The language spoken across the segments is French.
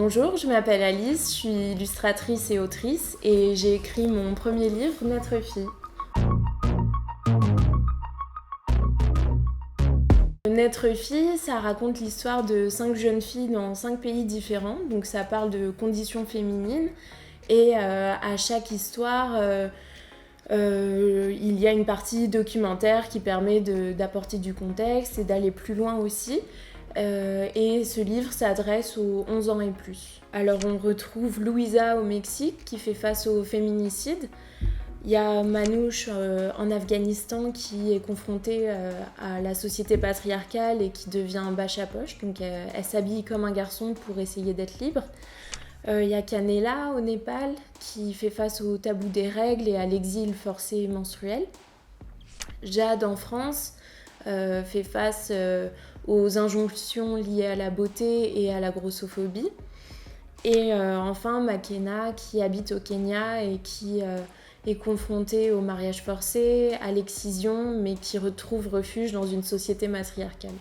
Bonjour, je m'appelle Alice, je suis illustratrice et autrice et j'ai écrit mon premier livre, Naître fille. Naître fille, ça raconte l'histoire de 5 jeunes filles dans 5 pays différents, donc ça parle de conditions féminines et à chaque histoire, il y a une partie documentaire qui permet d'apporter du contexte et d'aller plus loin aussi. Et ce livre s'adresse aux 11 ans et plus. Alors on retrouve Louisa au Mexique qui fait face au féminicide. Il y a Manouche en Afghanistan qui est confrontée à la société patriarcale et qui devient bâche à poche. Donc elle s'habille comme un garçon pour essayer d'être libre. Il y a Canela au Népal qui fait face au tabou des règles et à l'exil forcé menstruel. Jade en France fait face aux injonctions liées à la beauté et à la grossophobie. Et enfin Makena qui habite au Kenya et qui est confrontée au mariage forcé, à l'excision, mais qui retrouve refuge dans une société matriarcale.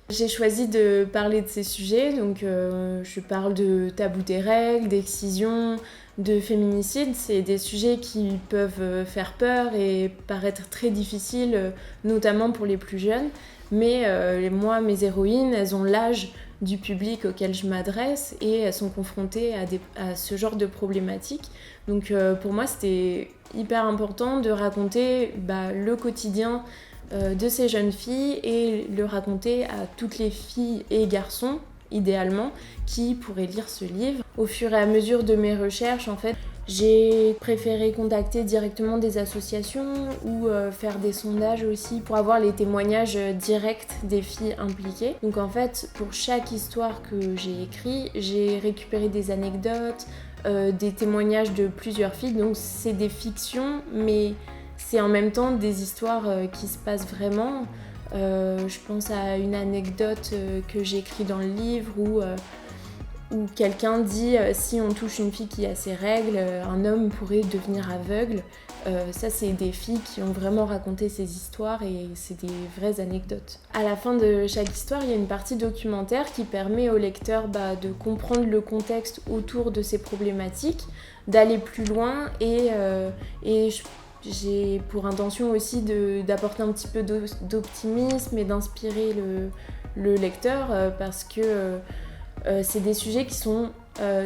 J'ai choisi de parler de ces sujets, donc je parle de tabou des règles, d'excision, de féminicide. C'est des sujets qui peuvent faire peur et paraître très difficiles, notamment pour les plus jeunes. Mais moi, mes héroïnes, elles ont l'âge du public auquel je m'adresse et elles sont confrontées à ce genre de problématiques. Donc pour moi, c'était hyper important de raconter le quotidien de ces jeunes filles et le raconter à toutes les filles et garçons, idéalement, qui pourraient lire ce livre. Au fur et à mesure de mes recherches, en fait, j'ai préféré contacter directement des associations ou faire des sondages aussi pour avoir les témoignages directs des filles impliquées. Donc en fait, pour chaque histoire que j'ai écrite, j'ai récupéré des anecdotes, des témoignages de plusieurs filles. Donc c'est des fictions, mais c'est en même temps des histoires qui se passent vraiment. Je pense à une anecdote que j'ai écrite dans le livre où quelqu'un dit si on touche une fille qui a ses règles, un homme pourrait devenir aveugle. Ça, c'est des filles qui ont vraiment raconté ces histoires et c'est des vraies anecdotes. À la fin de chaque histoire, il y a une partie documentaire qui permet au lecteur de comprendre le contexte autour de ces problématiques, d'aller plus loin et j'ai pour intention aussi d'apporter un petit peu d'optimisme et d'inspirer le lecteur parce que c'est des sujets qui sont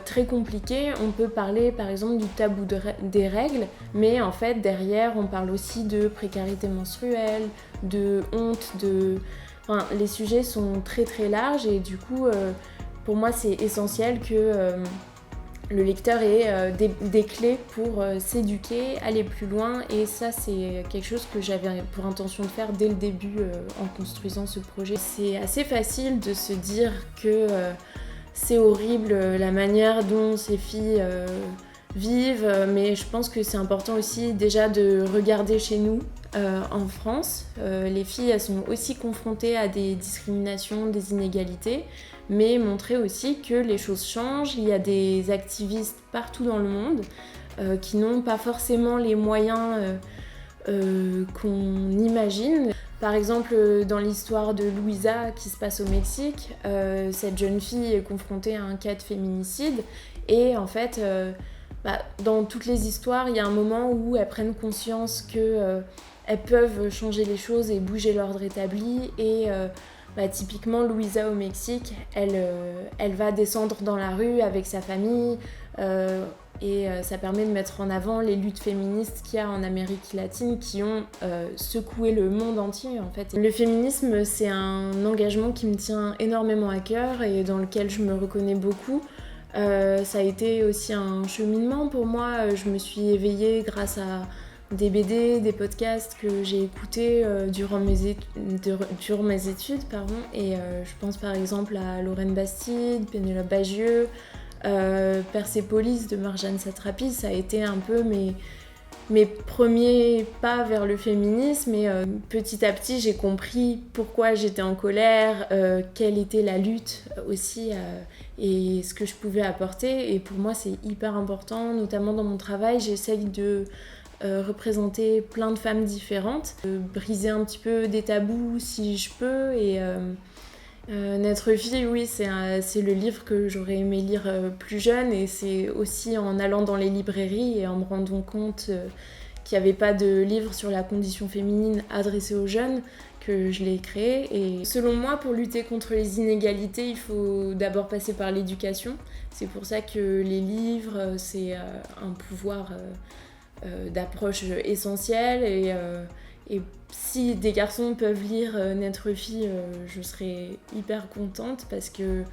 très compliqués. On peut parler par exemple du tabou des règles, mais en fait derrière on parle aussi de précarité menstruelle, de honte, Enfin, les sujets sont très très larges et du coup pour moi c'est essentiel que le lecteur ait des clés pour s'éduquer, aller plus loin et ça c'est quelque chose que j'avais pour intention de faire dès le début en construisant ce projet. C'est assez facile de se dire que c'est horrible la manière dont ces filles vivent, mais je pense que c'est important aussi déjà de regarder chez nous en France. Les filles elles sont aussi confrontées à des discriminations, des inégalités, mais montrer aussi que les choses changent. Il y a des activistes partout dans le monde qui n'ont pas forcément les moyens qu'on imagine. Par exemple, dans l'histoire de Louisa qui se passe au Mexique, cette jeune fille est confrontée à un cas de féminicide et en fait, dans toutes les histoires, il y a un moment où elles prennent conscience qu'elles peuvent changer les choses et bouger l'ordre établi et typiquement Louisa au Mexique, elle va descendre dans la rue avec sa famille et ça permet de mettre en avant les luttes féministes qu'il y a en Amérique latine qui ont secoué le monde entier en fait. Le féminisme c'est un engagement qui me tient énormément à cœur et dans lequel je me reconnais beaucoup. Ça a été aussi un cheminement pour moi, je me suis éveillée grâce à des BD, des podcasts que j'ai écoutés durant mes études et je pense par exemple à Lorraine Bastide, Pénélope Bagieux, Persépolis de Marjane Satrapi. Ça a été un peu mes premiers pas vers le féminisme et petit à petit j'ai compris pourquoi j'étais en colère, quelle était la lutte aussi et ce que je pouvais apporter et pour moi c'est hyper important, notamment dans mon travail j'essaye de représenter plein de femmes différentes, briser un petit peu des tabous si je peux Naître fille, oui, c'est le livre que j'aurais aimé lire plus jeune, et c'est aussi en allant dans les librairies et en me rendant compte qu'il n'y avait pas de livre sur la condition féminine adressé aux jeunes que je l'ai créé. Et selon moi, pour lutter contre les inégalités, il faut d'abord passer par l'éducation. C'est pour ça que les livres, c'est un pouvoir d'approche essentiel, et si des garçons peuvent lire Naître fille, je serais hyper contente, parce que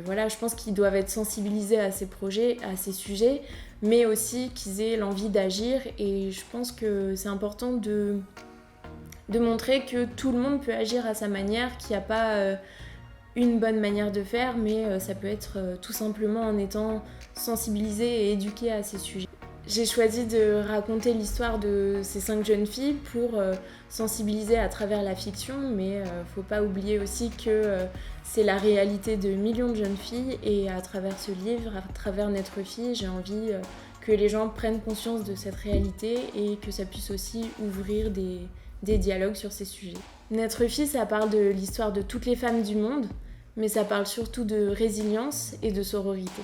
voilà, je pense qu'ils doivent être sensibilisés à ces projets, à ces sujets, mais aussi qu'ils aient l'envie d'agir. Et je pense que c'est important de montrer que tout le monde peut agir à sa manière, qu'il n'y a pas une bonne manière de faire, mais ça peut être tout simplement en étant sensibilisé et éduqué à ces sujets. J'ai choisi de raconter l'histoire de ces 5 jeunes filles pour sensibiliser à travers la fiction, mais faut pas oublier aussi que c'est la réalité de millions de jeunes filles, et à travers ce livre, à travers Naître fille, j'ai envie que les gens prennent conscience de cette réalité et que ça puisse aussi ouvrir des dialogues sur ces sujets. Naître fille, ça parle de l'histoire de toutes les femmes du monde, mais ça parle surtout de résilience et de sororité.